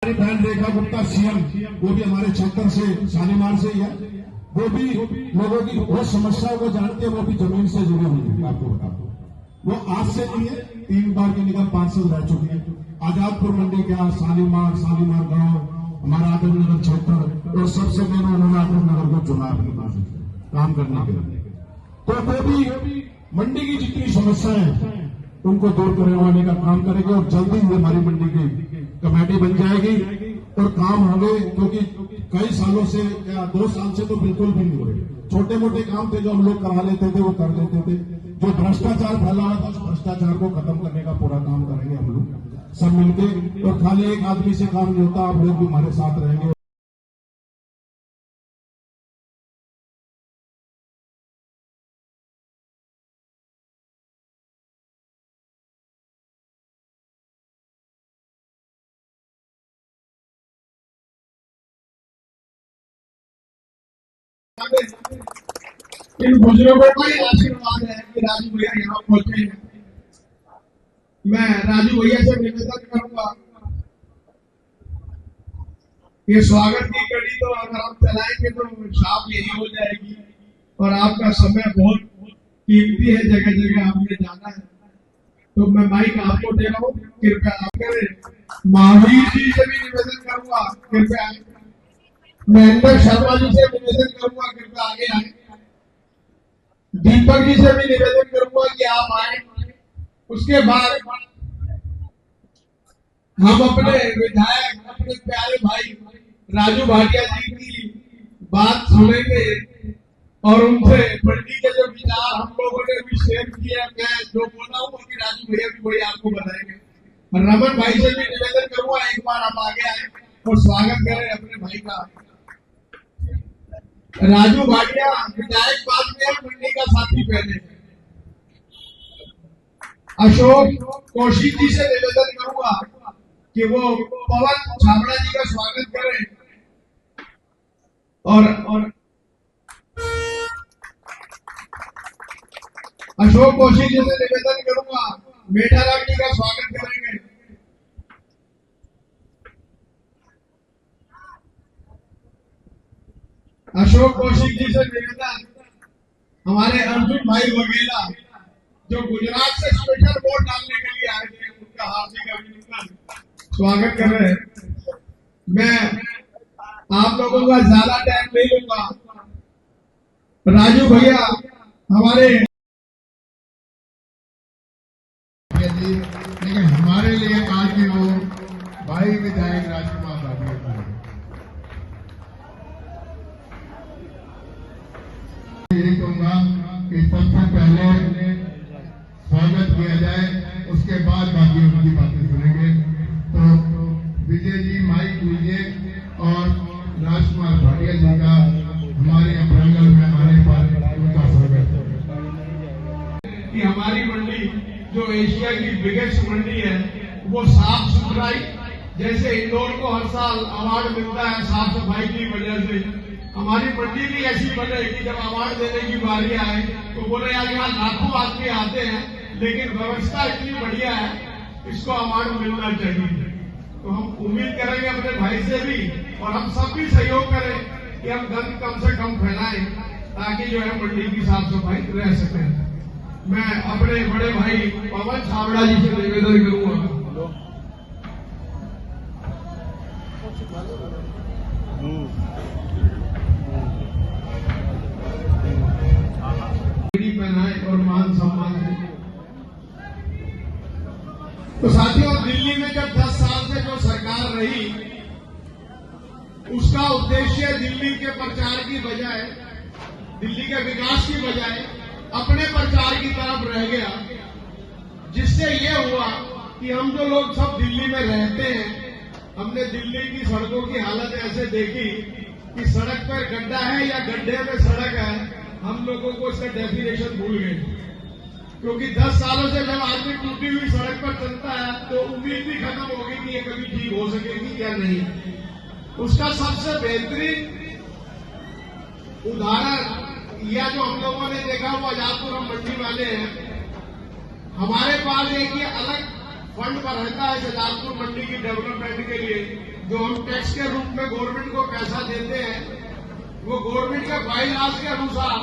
हमारी बहन रेखा गुप्ता सीएम, वो भी हमारे क्षेत्र से शालीमार से ही है, वो भी लोगों की बहुत समस्याओं को जानते हैं, वो भी जमीन से जुड़ी हुई है। आपको बता दो, वो आज से नहीं है, 3 बार की निगम पार्षद रह चुकी है। आजादपुर मंडी क्या, शालीमार गांव, हमारा आदमनगर क्षेत्र, और सबसे पहले उन्होंने आदमनगर को चुना अपनी कोशिश काम करने के लिए। तो वो भी मंडी की जितनी समस्याएं हैं उनको दूर करवाने का काम करेंगे, और जल्दी ही हमारी मंडी की कमेटी बन जाएगी और काम होंगे। क्योंकि कई सालों से या 2 साल से तो बिल्कुल भी नहीं हो रहे। छोटे मोटे काम थे जो हम लोग करा लेते थे वो कर लेते थे। जो भ्रष्टाचार फैला हुआ था उस भ्रष्टाचार को खत्म करने का पूरा काम करेंगे हम लोग सब मिलकर। और खाली एक आदमी से काम नहीं होता, आप लोग भी हमारे साथ रहेंगे। इन बुजुर्गों का ही आशीर्वाद है कि राजू भैया यहाँ पहुंचे हैं। मैं राजू भैया से निवेदन करूंगा, ये स्वागत की कड़ी तो अगर हम चलाएंगे तो शाम यही हो जाएगी, और आपका समय बहुत कीमती है, जगह जगह आपने जाना है। तो मैं माइक आपको दे रहा हूँ, कृपया आप करें। महावीर जी से भी निवेदन करूंगा, कृपया। महेंद्र शर्मा जी से निवेदन करूंगा, कृपया आगे आए। दीपक जी से भी निवेदन करूंगा कि आप आए। उसके बाद हम अपने विधायक, अपने प्यारे भाई राजू भाटिया जी की बात सुनेंगे और उनसे मंडी के जो विचार हम लोगों ने भी शेयर किया, मैं जो बोला हूँ कि राजू भैया भी वही आपको बताएंगे। रमन भाई से भी निवेदन करूंगा, एक बार आप आगे आए और स्वागत करें अपने भाई का। राजू भाटिया विधायक बाद में मंडी का साथी पहले। अशोक कौशिक जी से निवेदन करूंगा कि वो पवन छाबड़ा जी का स्वागत करें, और अशोक कौशिक जी से निवेदन करूंगा मेठाराम जी का स्वागत करेंगे। अशोक कौशिक जी से निवेदन हमारे अर्जुन भाई वघेला जो गुजरात से स्पेशल वोट डालने के लिए आए थे, उनका हार्दिक अभिनंदन, स्वागत कर रहे हैं। मैं आप लोगों का ज्यादा टाइम नहीं लूंगा। राजू भैया हमारे, लेकिन हमारे लिए आज भी वो भाई विधायक राजकुमार भाटिया यही कहूंगा कि सबसे पहले स्वागत किया जाए, उसके बाद बाकी उनकी बातें सुनेंगे। तो विजय जी माइक लीजिए और राजकुमार भाटिया जी का हमारे प्रांगण में आने पर उनका स्वागत कि हमारी मंडी जो एशिया की बिगेस्ट मंडी है वो साफ सुथराई, जैसे इंदौर को हर साल अवार्ड मिलता है साफ सफाई की वजह से, हमारी मंडी भी ऐसी बने कि जब अवार्ड देने की बारी आए तो बोले यार यहाँ लाखों आदमी आते हैं लेकिन व्यवस्था इतनी बढ़िया है, इसको अवार्ड मिलना चाहिए। तो हम उम्मीद करेंगे अपने भाई से भी, और हम सब भी सहयोग करें कि हम गंद कम से कम फैलाएं ताकि जो है मंडी की साफ सफाई रह सके। मैं अपने बड़े भाई पवन छाबड़ा जी से निवेदन करूंगा। पहनाए और मान सम्मान दे। तो साथियों, दिल्ली में जब 10 साल से जो सरकार रही, उसका उद्देश्य दिल्ली के प्रचार की बजाय, दिल्ली के विकास की बजाय अपने प्रचार की तरफ रह गया, जिससे यह हुआ कि हम जो लोग सब दिल्ली में रहते हैं, हमने दिल्ली की सड़कों की हालत ऐसे देखी कि सड़क पर गड्ढा है या गड्ढे में सड़क है, हम लोगों को इसका डेफिनेशन भूल गए। क्योंकि 10 सालों से जब आदमी टूटी हुई सड़क पर चलता है तो उम्मीद भी खत्म होगी कि ये कभी ठीक हो सकेगी या नहीं। उसका सबसे बेहतरीन उदाहरण या जो हम लोगों ने देखा वो आजादपुर हम मंडी वाले हैं। हमारे पास एक ये अलग फंड पर रहता है आजादपुर मंडी की डेवलपमेंट के लिए, जो हम टैक्स के रूप में गवर्नमेंट को पैसा देते हैं, वो गवर्नमेंट के बाईलास के अनुसार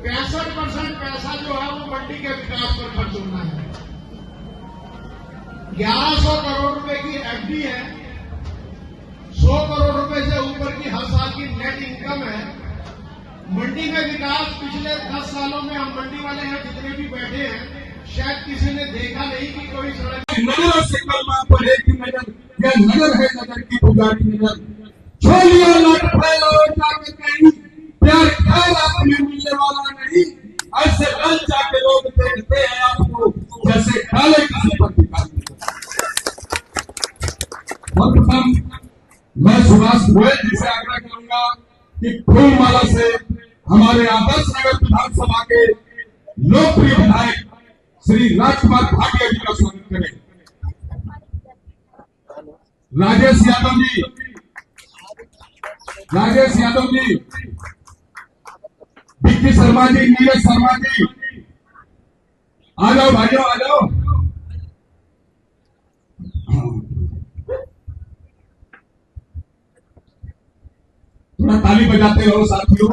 65% पैसा जो है वो मंडी के विकास पर खर्च होना है। 1100 करोड़ रुपए की एफडी है, 100 करोड़ रुपए से ऊपर की हर साल की नेट इनकम है। मंडी में विकास पिछले 10 सालों में हम मंडी वाले यहाँ जितने भी बैठे हैं, शायद किसी ने देखा नहीं कि कोई सड़क नजरों से कलमा पढ़े की नजर, यह नजर है नजर की पुजारी नजर। छोलिया लट फैलो जाके कहीं, प्यार खैर आपने मिलने वाला नहीं। ऐसे लल जाके लोग देखते हैं आपको जैसे काले किसी पर दिखाई। प्रथम मैं सुभाष गोयल जी से आग्रह करूंगा कि फूलमाला से हमारे आदर्श नगर विधानसभा के लोकप्रिय विधायक श्री राजकुमार भाटिया जी का स्वागत करें। राजेश यादव जी, विक्की शर्मा जी, नीरज शर्मा जी, आ जाओ भाइयों, आ जाओ। थोड़ा ताली बजाते रहो साथियों।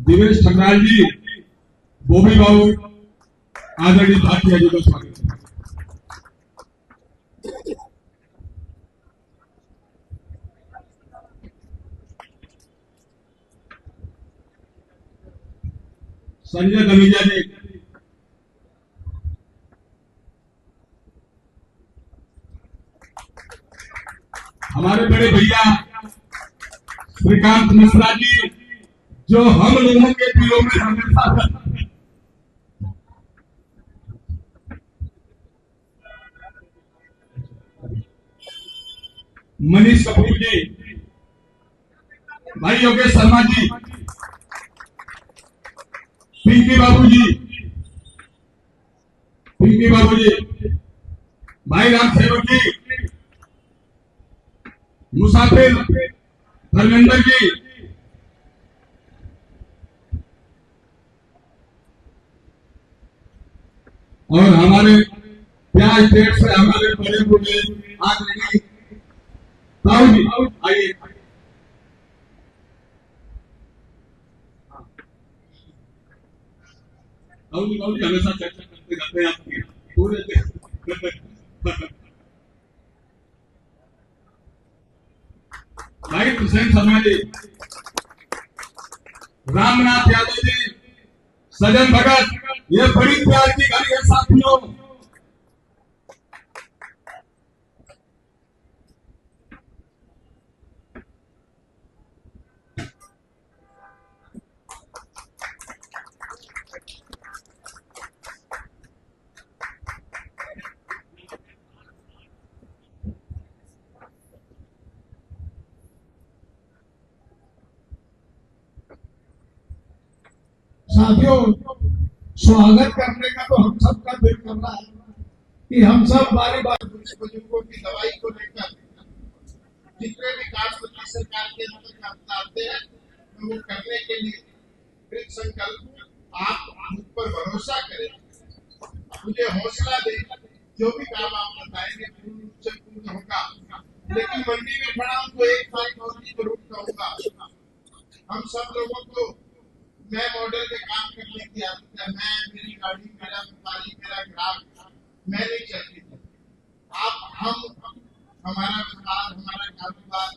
दिवेश ठकराल जी, बोबी बाबू, आदरणीय भाटिया जी का स्वागत है। संजय दमीजा जी, हमारे बड़े भैया श्रीकांत मिश्रा जी, जो हम लोगों के दिलों में हमेशा मनीष कपूर जी, भाई योगेश शर्मा जी, पिंकी बाबू जी, भाई राम सेवक जी, मुसाफिर धर्मेंद्र जी, और हमारे प्याज पेट से हमारे बड़े बूढ़े आदरणीय ताऊ जी, आइए। ताऊ जी हमेशा चर्चा करते रहते हैं आपकी पूरे भाई हुसैन शर्मा जी, रामनाथ यादव जी, सजन भगत, ये बड़ी प्यार की घड़ी है साथियों। साथियों, स्वागत करने का तो हम सबका दिल कर रहा है कि हम सब बारी बारी बुजुर्गों की दवाई को लेकर जितने भी कार्य मोदी सरकार के अंदर आते हैं वो करने के लिए कृत संकल्प। आप मुझ पर भरोसा करें, मुझे हौसला दें, जो भी काम आप बताएंगे पूर्ण रूप से पूर्ण होगा। लेकिन मंडी में खड़ा हूं तो एक बात और भी जरूर कहूंगा, हम सब लोगों को मैं मॉडल में काम करने की आदत है। मैं, मेरी गाड़ी, मेरा व्यापारी, मेरा ग्राहक, मैं नहीं चलती थी। आप, हम, हमारा व्यापार, हमारा कारोबार,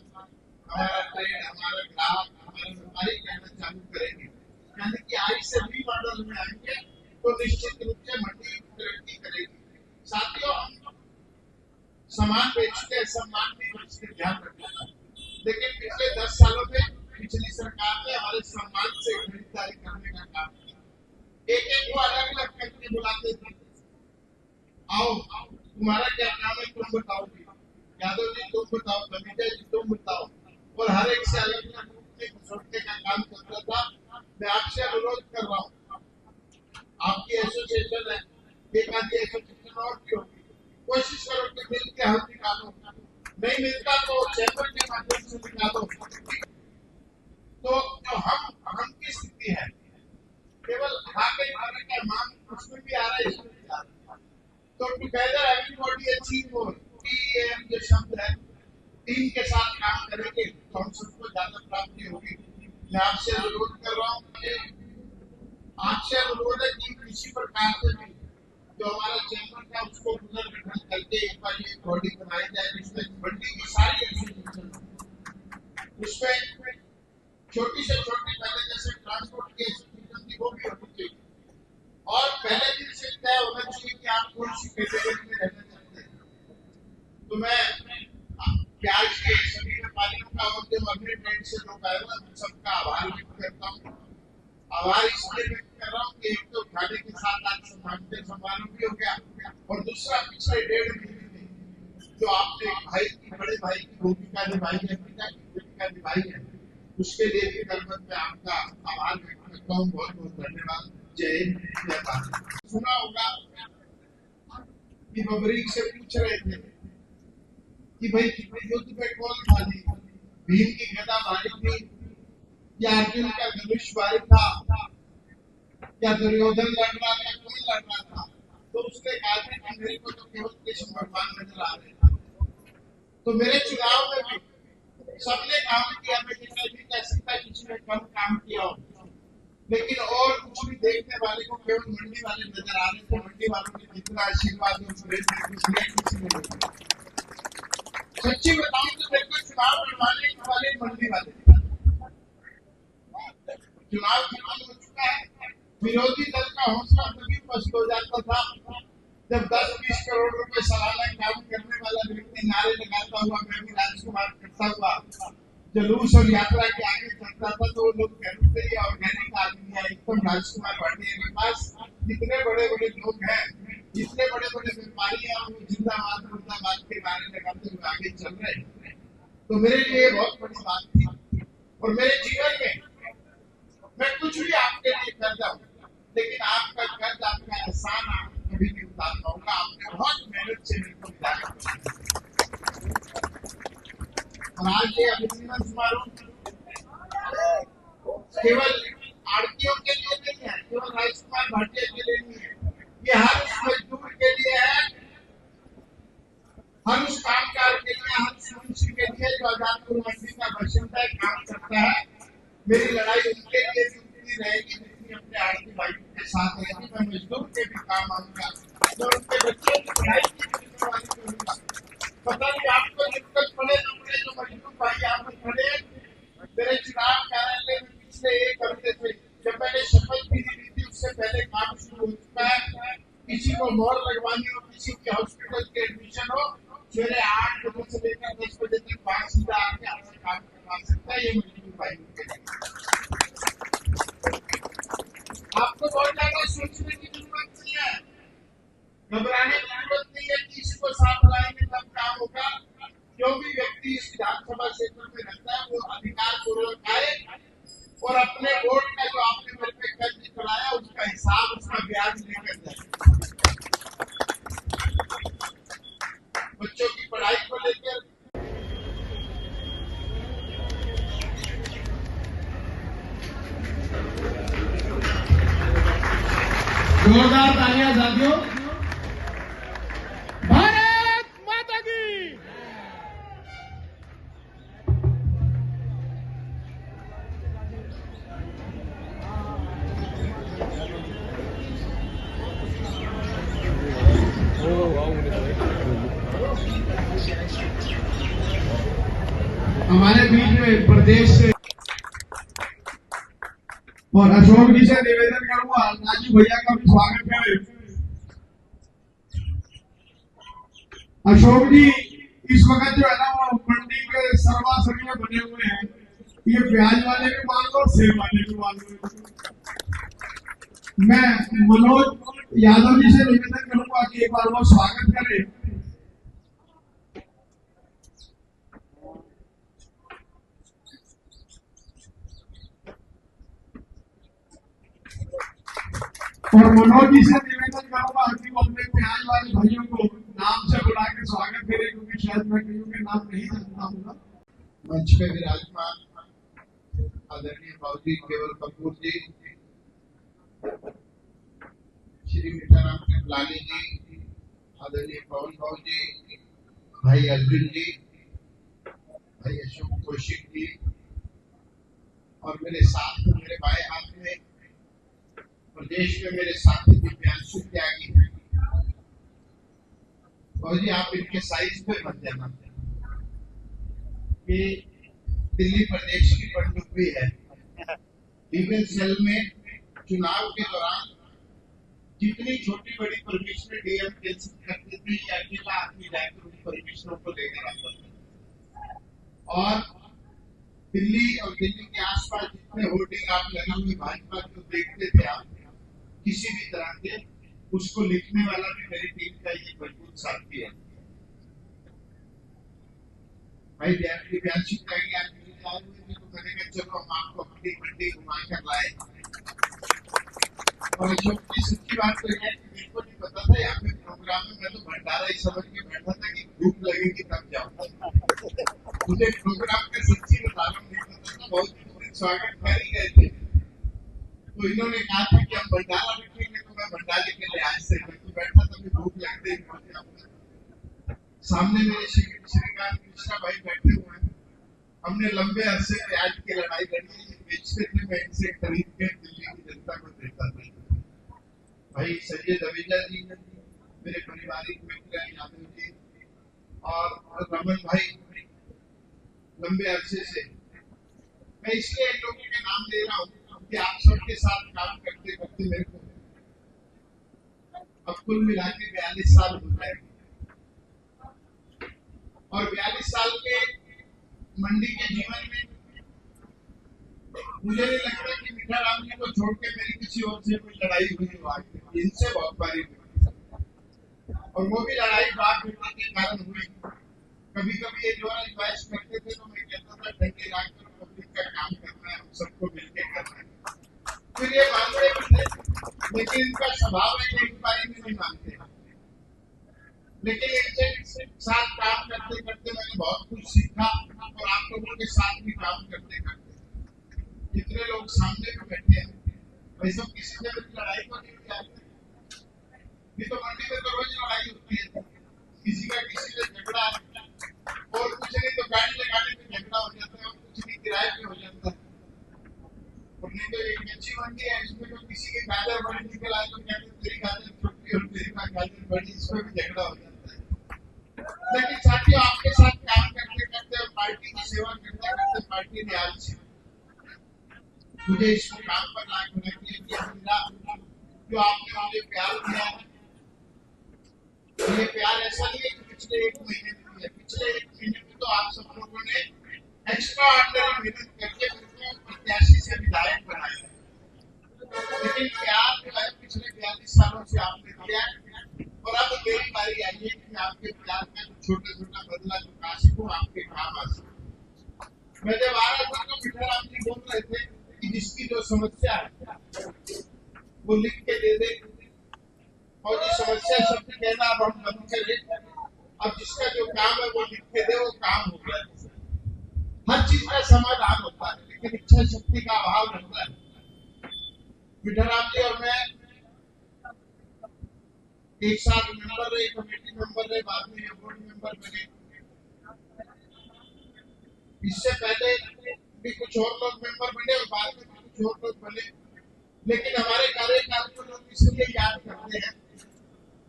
हमारा ट्रेड, हमारा ग्राहक, हमारा व्यापारी कहना चालू करेंगे, यानी कि आज से भी मॉडल में आएंगे तो निश्चित रूप से मंडी तरक्की करेगी। साथियों, हम सामान बेचते हैं, सम्मान भी बेचते, ध्यान रखना। लेकिन पिछले 10 सालों में पिछली सरकार ने हमारे सम्मान से खरीदारी करने का काम किया। एक को अलग अलग करके बुलाते थे, आओ तुम्हारा क्या काम है, तुम बताओगे, यादव जी तुम बताओ, दमीजा जी तुम बताओ, और हर एक से अलग अलग रूप में घुसड़ने का काम करता था। मैं आपसे अनुरोध कर रहा हूँ, आपकी एसोसिएशन है, एक आधी एसोसिएशन और भी होगी, कोशिश करो कि मिल के हल निकालो। नहीं मिलता तो चैम्बर के माध्यम से निकालो। तो मैं आपसे अनुरोध कर रहा हूँ कि आपसे अनुरोध है कि किसी प्रकार से भी जो हमारा चैम्बर था उसको पुनर्गठन करके एक बार ये बॉडी बनाई जाए जिसमें मंडी की सारी एसोसिएशन उसमें छोटी से छोटी पहले जैसे ट्रांसपोर्ट की एसोसिएशन थी वो भी होनी चाहिए और पहले दिन से तय होना चाहिए कि आप कौन सी कैटेगरी में रहना चाहते हैं। तो मैं प्याज के सभी व्यापारियों का और अपने ट्रेड से लोग आए हुए उन सबका आभार व्यक्त करता हूँ। आभार इसलिए व्यक्त कर रहा हूँ कि एक तो खाने के साथ आज सम्मानित समारोह भी हो गया और दूसरा पिछले 1.5 महीने में जो आपने भाई की बड़े भाई की भूमिका निभाई है, पिता की भूमिका निभाई है, उसके लिए भी कर्मठ में आपका आभार व्यक्त करता हूँ। बहुत बहुत धन्यवाद। जय हिंद, जय भारत। सुना होगा कि बबरीक से पूछ रहे थे कि भाई युद्ध में कौन भारी, भीम की गदा भारी थी या अर्जुन का धनुष भारी था या दुर्योधन लड़ रहा था, कौन लड़ रहा था? तो उसने कहा था कि मेरे को तो केवल कृष्ण भगवान नजर आ रहे थे। तो मेरे चुनाव में भी सबने काम किया, मैं जितना भी कह सकता किसी ने कम काम किया हो, लेकिन और कुछ भी देखने वाले को केवल मंडी वाले नजर आ रहे थे। मंडी वालों ने जितना आशीर्वाद किसी ने नहीं। सच्ची बताऊं तो मेरे को चुनाव लड़वाने वाले मंडी वाले चुनाव खत्म हो चुका है। विरोधी दल का हौसला तभी पस्त हो जाता था जब 10-20 करोड़ रुपए सालाना काम करने वाला व्यक्ति नारे लगाता हुआ मैं भी राजकुमार करता हुआ जुलूस और यात्रा के आगे चलता था तो लोग कहते थे ये ऑर्गेनिक आदमी है, एकदम राजकुमार भाटिया के पास इतने बड़े बड़े लोग हैं, इतने बड़े बड़े व्यापारी हैं और जिंदाबाद मुर्दाबाद के नारे लगाते हुए आगे चल रहे हैं। तो मेरे लिए बहुत बड़ी बात थी और मेरे जीवन में मैं कुछ भी आपके लिए कर जाऊं, लेकिन आपका कर्ज, आपका एहसान आप कभी नहीं उतार पाऊंगा। आपने बहुत मेहनत से मेरे को मिला और आज ये अभिनंदन समारोह केवल आड़तियों के लिए नहीं है, केवल राजकुमार भाटिया के लिए नहीं है, ये हर उस मजदूर के लिए है, हर उस कामगार के लिए, हर उस मनुष्य के लिए जो आजादपुर मंडी का बाशिंदा काम करता है। मेरी लड़ाई उनके लिए भी रहेगी जितनी अपने आड़ती भाइयों के साथ रहेगी। मैं मजदूर के भी काम आऊंगा तो उनके बच्चों की पढ़ाई की जिम्मेवारी करूंगा। पता नहीं आपको दिक्कत पड़े न पड़े, जो मजदूर भाई आप में खड़े मेरे चुनाव कार्यालय में पिछले 1 हफ्ते से जब मैंने शपथ भी ली थी उससे पहले काम शुरू हो चुका है। किसी को मोहर लगवानी हो, किसी के हॉस्पिटल के एडमिशन हो, सवेरे 8 बजे से लेकर 10 बजे तक 5 सीधा आके आपसे काम करवा सकता है। ये मजदूर भाइयों के लिए आपको बहुत ज्यादा सोचने की जरूरत नहीं है, घबराने की जरूरत नहीं है। किसी को साथ लाएंगे तब काम होगा। जो भी व्यक्ति इस विधानसभा क्षेत्र में रहता है वो अधिकार पूर्वक आए और अपने वोट का जो आपने मेरे पे कर्ज चलाया उसका हिसाब, उसका ब्याज लेकर जाए। बच्चों की पढ़ाई को लेकर जोरदार तालियां साथियों। भारत माता की। हमारे बीच में प्रदेश से और अशोक जी से निवेदन करूंगा राजू भैया का भी स्वागत करें। अशोक जी इस वक्त जो है ना वो मंडी के सर्वासर्य बने हुए हैं, ये प्याज वाले भी मान लो, सेब वाले भी मान लो। मैं मनोज यादव जी से निवेदन करूंगा कि एक बार वो स्वागत करें। और मनोज जी से निवेदन करूंगा कि वो अपने प्याज वाले भाइयों को नाम से बुला के स्वागत करें, क्योंकि शायद मैं कहीं के नाम नहीं जानता हूँ। मंच पे विराजमान आदरणीय बाबूजी केवल कपूर जी, श्री मीठाराम कृपलानी जी, आदरणीय पवन भाऊ जी, भाई अर्जुन जी, भाई अशोक कौशिक जी, और मेरे साथ में मेरे बाएं हाथ में प्रदेश में मेरे साथी दिव्यांशु त्यागी हैं। और जी आप इनके साइज पे मत जाना कि दिल्ली प्रदेश की पनडुब्बी है। लीगल सेल में चुनाव के दौरान जितनी छोटी बड़ी परमिशन डीएम कैंसिल करती थी, अकेला आदमी जाकर उन परमिशनों को लेकर आता था। और दिल्ली और दिल्ली के आसपास जितने होर्डिंग आप लगे हुए भाजपा को देखते थे आप किसी भी तरह के, उसको लिखने वाला भी मेरी टीम का ये मजबूत साथी है। भाई दिव्यांशु त्यागी आप आए हुए थे तो मैंने कहा चलो हम आपको अपनी मंडी घुमा कर लाए। और सच्ची बात तो है कि मेरे को नहीं पता था यहाँ पे प्रोग्राम में, मैं तो भंडारा ही समझ के बैठा था कि भूख लगेगी तब जाऊंगा। मुझे प्रोग्राम का सच्ची बताना नहीं पता था। बहुत दिन स्वागत कर ही गए थे तो इन्होंने कहा था कि हम भंडारा रखेंगे तो मैं भंडारे के लिए आज से तो बैठा था, भूख लगते ही सामने मेरे श्रीकांत मिश्रा भाई बैठे हुए हैं। हमने लंबे अरसे प्याज की लड़ाई लड़ी, बेचते थे, मैं इनसे खरीद के दिल्ली की जनता को देता था। भाई सैयद अवीजा जी मेरे पारिवारिक मित्र यादव जी और रमन भाई लंबे अरसे से, मैं इसलिए इन लोगों के नाम ले रहा हूँ कि आप सबके साथ काम करते करते मेरे को अब कुल मिला के 42 साल हो गए और 42 साल के मंडी के जीवन में मुझे नहीं लगता कि मीठा राम जी को छोड़ के मेरी किसी और से कोई लड़ाई हुई हो। इनसे बहुत बारी हुई और वो भी लड़ाई बात बेटे के कारण हुई। कभी कभी ये जो रिक्वेस्ट करते थे तो मैं कहता था डंडे लाकर पब्लिक का काम करना है, हम सबको मिलकर करना है। फिर ये मानते भी थे, लेकिन इनका स्वभाव है कि एक बारी में नहीं मानते। लेकिन इनसे साथ काम करते करते मैंने बहुत कुछ सीखा और आप लोगों के साथ भी काम करते करते जितने लोग सामने में बैठे हैं वही सब किसी से भी लड़ाई को नहीं जानते। ये तो मंडी में तो रोज लड़ाई होती है, किसी का किसी से झगड़ा और कुछ नहीं तो गाड़ी लगाने में झगड़ा हो जाता है और कुछ नहीं किराए पे हो जाता है। और नहीं तो एक अच्छी मंडी है, इसमें तो किसी के गाजर बड़ी निकल आए तो कहते तेरी गाजर छोटी और तेरी गाजर बड़ी, इसमें भी झगड़ा हो जाता है। लेकिन साथियों आपके साथ काम करते करते और पार्टी की सेवा करते करते पार्टी ने आज मुझे इस काम पर लायक होने के लिए मिला। जो आपने मुझे प्यार दिया है, ये प्यार ऐसा नहीं है कि पिछले एक महीने में दिया। पिछले एक महीने में तो आप सब लोगों ने एक्स्ट्रा ऑर्डिनरी मेहनत करके मुझको प्रत्याशी से विधायक बनाया, लेकिन प्यार जो है पिछले 42 सालों से आपने दिया और अब मेरी बारी आई है कि आपके प्यार का छोटा छोटा बदला जो काशी को आपके काम आ सके। मैं जब आ रहा था तो मीठा राम जी बोल रहे थे कि जिसकी जो समस्या है वो लिख के दे दे और ये समस्या शब्द कहना अब हम बंद करें। अब जिसका जो काम है वो लिख के दे, वो काम हो गया। हर चीज का समाधान होता है लेकिन इच्छा शक्ति का अभाव रहता है। मीठा राम जी और मैं एक साथ मेंबर रहे, कमेटी मेंबर रहे, बाद में ये बोर्ड मेंबर बने। इससे पहले भी कुछ और लोग मेंबर बने और बाद में कुछ और लोग बने, लेकिन हमारे कार्यकाल को लोग इसलिए याद करते हैं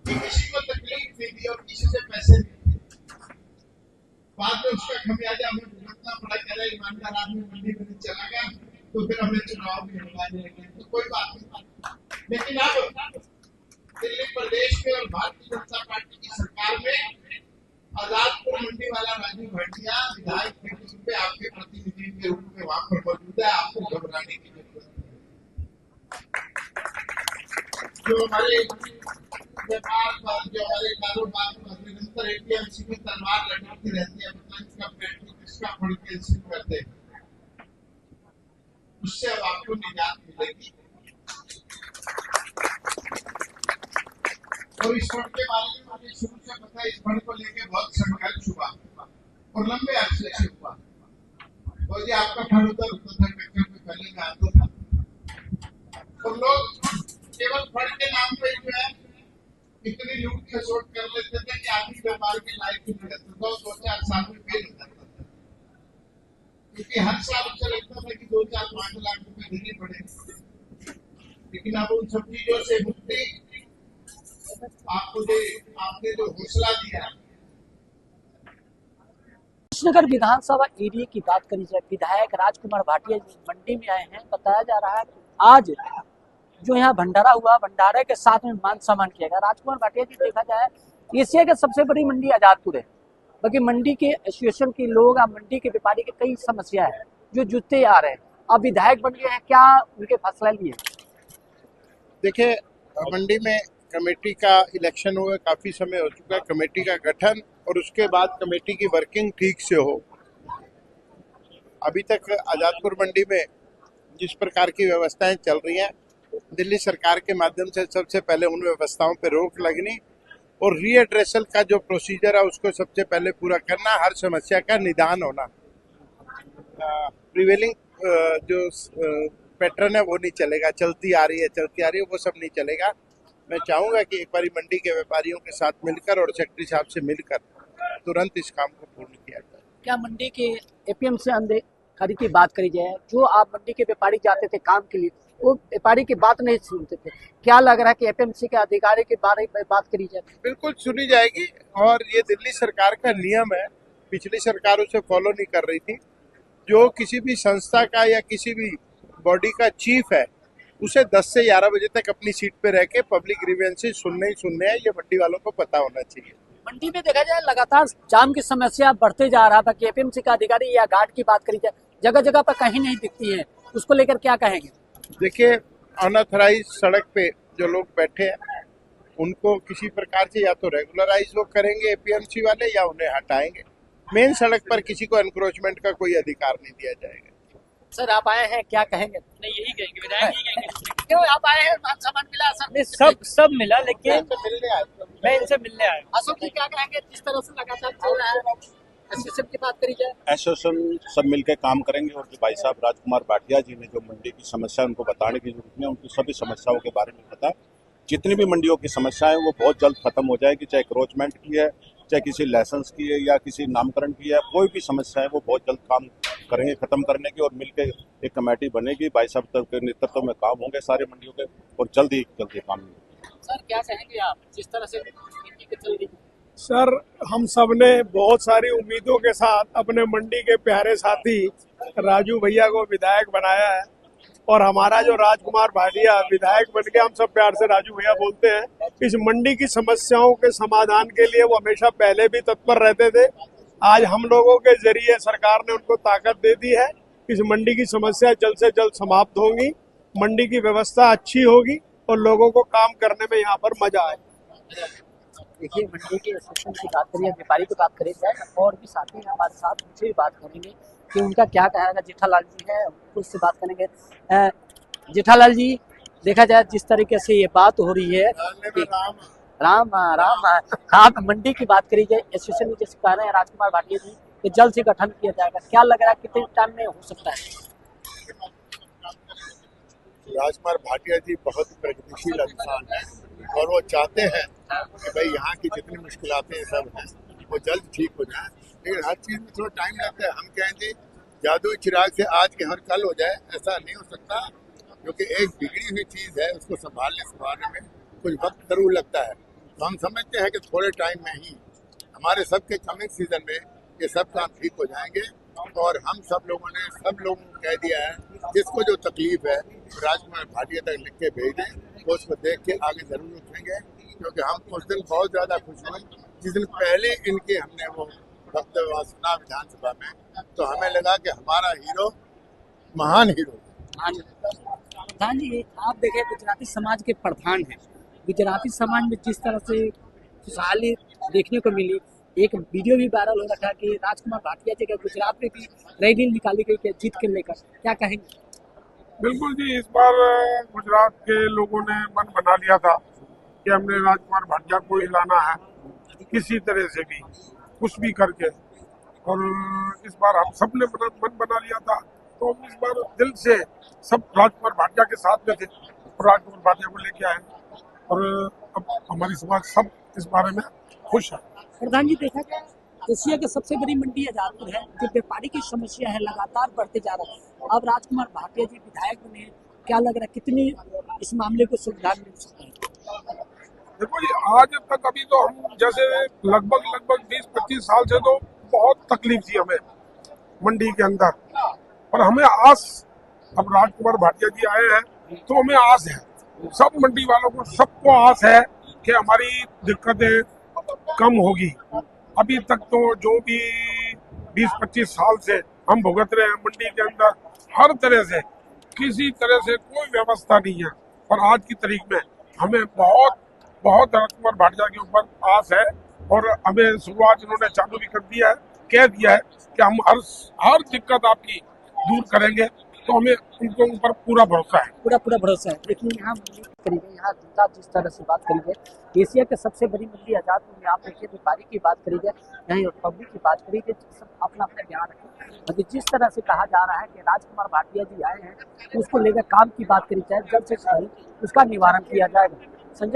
कि किसी को तकलीफ नहीं दी और किसी से पैसे नहीं दिए। बाद में उसका खमियाजा हमें भुगतना पड़ा। कह रहे ईमानदार आदमी मंडी में चला गया तो फिर हमें चुनाव भी हटवा देंगे, तो कोई बात नहीं। लेकिन अब दिल्ली प्रदेश में और भारतीय जनता पार्टी की सरकार में आजादपुर मंडी वाला राजू भाटिया विधायक के रूप में आपके प्रतिनिधि के रूप में वहां पर मौजूद है। आपको घबराने की जरूरत नहीं। जो हमारे व्यापार जो हमारे कारोबार में निरंतर एपीएमसी में तलवार लटकती रहती है, मतलब इसका पेट्रोल किसका फंड कैंसिल कर दे, उससे अब आपको निजात मिलेगी। और इस फंड के बारे में मुझे शुरू से पता है। इस फंड को लेकर बहुत संघर्ष हुआ और लंबे अरसे से हुआ। तो ये आपका फंड उधर होता था, ट्रैक्टर पे पहले में आता था और लोग केवल फंड के नाम पे जो है इतनी लूट खसोट कर लेते थे कि आदमी व्यापार के लायक ही नहीं रहता था, 2-4 साल में फेल हो जाता था। क्योंकि हर साल उसे लगता था कि 2-4-5 लाख रुपए देने पड़े, लेकिन अब उन सब चीजों से मुक्ति आपने जो हौसला दिया। कृष्णनगर विधानसभा एरिया की बात करी जाए, विधायक राजकुमार भाटिया जी मंडी में आए हैं। बताया जा रहा है कि आज जो यहाँ भंडारा हुआ, भंडारे के साथ में मान सम्मान किया गया। राजकुमार भाटिया जी, देखा जाए एशिया की सबसे बड़ी मंडी आजादपुर है, बाकी मंडी के एसोसिएशन के लोग और मंडी के व्यापारी की कई समस्या है जो जूझते आ रहे हैं। अब विधायक बन गए हैं, क्या उनके फैसला लिए? देखिए, मंडी में कमेटी का इलेक्शन हुए काफी समय हो चुका है, कमेटी का गठन और उसके बाद कमेटी की वर्किंग ठीक से हो। अभी तक आजादपुर मंडी में जिस प्रकार की व्यवस्थाएं चल रही हैं, दिल्ली सरकार के माध्यम से सबसे पहले उन व्यवस्थाओं पर रोक लगनी और रीएड्रेसल का जो प्रोसीजर है उसको सबसे पहले पूरा करना, हर समस्या का निदान होना। प्रिवेलिंग जो पैटर्न है वो नहीं चलेगा, चलती आ रही है वो सब नहीं चलेगा। मैं चाहूंगा कि एक बार मंडी के व्यापारियों के साथ मिलकर और सेक्रेटरी साहब से मिलकर तुरंत इस काम को पूर्ण किया जाए। क्या मंडी के एपीएमसी अधिकारी की बात करी जाए, जो आप मंडी के व्यापारी जाते थे काम के लिए, वो व्यापारी की बात नहीं सुनते थे, क्या लग रहा है कि एपीएमसी के अधिकारी के बारे में बात करी जाए? बिल्कुल सुनी जाएगी और ये दिल्ली सरकार का नियम है, पिछली सरकार उसे फॉलो नहीं कर रही थी। जो किसी भी संस्था का या किसी भी बॉडी का चीफ है, उसे 10 से 11 बजे तक अपनी सीट पे रह के पब्लिक ग्रीवेंसेस सुनने हैं, ये मंडी वालों को पता होना चाहिए। मंडी में देखा जाए लगातार जाम की समस्या बढ़ते जा रहा था कि एपीएमसी का अधिकारी या गार्ड की बात करी जाए, जगह जगह पर कहीं नहीं दिखती है, उसको लेकर क्या कहेंगे? देखिए, अनऑथराइज सड़क पे जो लोग बैठे हैं उनको किसी प्रकार से या तो रेगुलराइज वो करेंगे एपीएमसी वाले या उन्हें हटाएंगे। मेन सड़क पर किसी को एनक्रोचमेंट का कोई अधिकार नहीं दिया जाएगा। सर, आप आए हैं, क्या कहेंगे? नहीं, यही कहेंगे, विधायक यही कहेंगे। क्यों आप आए हैं? मान सम्मान मिला सर? सब मिला, लेकिन मिलने आए मैं इनसे मिलने आया। अशोक जी, क्या कहेंगे जिस तरह से लगातार चल रहा है? एसोसिएशन की बात करी जाए, एसोसिएशन सब मिलकर काम करेंगे और जो भाई साहब राजकुमार भाटिया जी ने जो मंडी की समस्या उनको बताने की जरूरत है, उनकी सभी समस्याओं के बारे में पता। जितनी भी मंडियों की समस्याएं वो बहुत जल्द खत्म हो जाएगी, चाहे क्रोचमेंट की है, चाहे किसी लाइसेंस की है या किसी नामकरण की है, कोई भी समस्या है वो बहुत जल्द काम करेंगे खत्म करने की और मिलकर एक कमेटी बनेगी। भाई साहब के नेतृत्व में काम होंगे सारे मंडियों के और जल्दी काम होंगे। सर क्या कहेंगे आप जिस तरह से मंडी के चल रही? सर, हम सब ने बहुत सारी उम्मीदों के साथ अपने मंडी के प्यारे साथी राजू भैया को विधायक बनाया है और हमारा जो राजकुमार भाटिया विधायक बन के, हम सब प्यार से राजू भैया बोलते हैं, इस मंडी की समस्याओं के समाधान के लिए वो हमेशा पहले भी तत्पर रहते थे। आज हम लोगों के जरिए सरकार ने उनको ताकत दे दी है। इस मंडी की समस्या जल्द से जल्द समाप्त होंगी, मंडी की व्यवस्था अच्छी होगी और लोगों को काम करने में यहाँ पर मजा आएगा। देखिए, मंडी के एसोसिएशन की बात करिए, व्यापारी की बात करी जाए, और भी साथी हैं हमारे साथ, उनसे भी बात करेंगे कि उनका क्या कहना है। जेठालाल जी है, उससे बात करेंगे। जेठालाल जी, देखा जाए जिस तरीके से ये बात हो रही है, राम राम आप मंडी की बात करी जाए, एसोसिएशन में जैसे कह रहे हैं राजकुमार भाटिया जी कि जल्द से गठन किया जाएगा, क्या लग रहा है कितने टाइम में हो सकता है? राजकुमार भाटिया जी बहुत प्रगतिशील इंसान है और वो चाहते हैं कि भाई यहाँ की जितनी मुश्किलातें सब हैं वो जल्द ठीक हो जाए, लेकिन हर चीज़ में थोड़ा टाइम लगता है। हम कहेंगे जादुई चिराग से आज के हर कल हो जाए, ऐसा नहीं हो सकता, क्योंकि एक बिगड़ी हुई चीज़ है, उसको संभालने में कुछ वक्त जरूर लगता है। तो हम समझते हैं कि थोड़े टाइम में ही हमारे सबके कमिंग सीजन में ये सब काम ठीक हो जाएंगे और हम सब लोगों को कह दिया है, जिसको जो तकलीफ है राजकुमार भाटिया तक लिख के भेज दें, वो उसको देख के आगे जरूर उठेंगे। क्योंकि हम उस दिन बहुत ज़्यादा खुश हुए जिस दिन पहले इनके हमने वो वक्तव्य सुना विधानसभा में, तो हमें लगा कि हमारा हीरो महान हीरो। प्रधान जी, आप देखें गुजराती समाज के प्रधान हैं, गुजराती समाज में जिस तरह से खुशहाली देखने को मिली, एक वीडियो भी वायरल हो रखा है कि राजकुमार भाटिया जी का गुजरात में भी रैली निकाली गई जीत के लेकर, क्या कहेंगे? बिल्कुल जी, इस बार गुजरात के लोगों ने मन बना लिया था कि हमने राजकुमार भाटिया को हिलाना है किसी तरह से भी, कुछ भी करके, और इस बार हम सब ने मन बना लिया था। तो हम इस बार दिल से सब राजकुमार भाटिया के साथ में थे और राजकुमार भाटिया को लेके आए और अब हमारी समाज सब इस बारे में खुश है। प्रधान जी, देखा जाए एशिया की सबसे बड़ी मंडी आजादपुर है। जो व्यापारी की समस्या है लगातार बढ़ते जा रहा है। अब राजकुमार भाटिया जी विधायक बने हैं, क्या लग रहा है कितनी इस मामले को सुविधा मिल सकती है? देखो जी, आज तक अभी तो हम जैसे लगभग 20-25 साल से तो बहुत तकलीफ थी हमें मंडी के अंदर, पर हमें आस, अब राजकुमार भाटिया जी आए हैं तो हमें आस है, सब मंडी वालों को सबको आस है कि हमारी दिक्कतें कम होगी। अभी तक तो जो भी 20-25 साल से हम भुगत रहे हैं मंडी के अंदर, हर तरह से किसी तरह से कोई व्यवस्था नहीं है, पर आज की तारीख में हमें बहुत राजकुमार भाटिया के ऊपर आस है और हमें शुरुआत इन्होंने चालू भी कर दिया है, कह दिया है कि हम हर दिक्कत आपकी दूर करेंगे, तो हमें उनके ऊपर पूरा भरोसा है। पूरा भरोसा है। लेकिन यहाँ करीबन यहाँ जनता जिस तरह से बात करी जाए, एशिया के सबसे बड़ी मंडी आजादपुर में आप देखिए, व्यापारी की बात करी जाए, यहाँ पब्लिक की बात करी जाए, सब अपना ध्यान रखें। अभी जिस तरह से कहा जा रहा है कि राजकुमार भाटिया जी आए हैं, उसको लेकर काम की बात करी जाए, जल्द से जल्द उसका निवारण किया जाएगा। संजय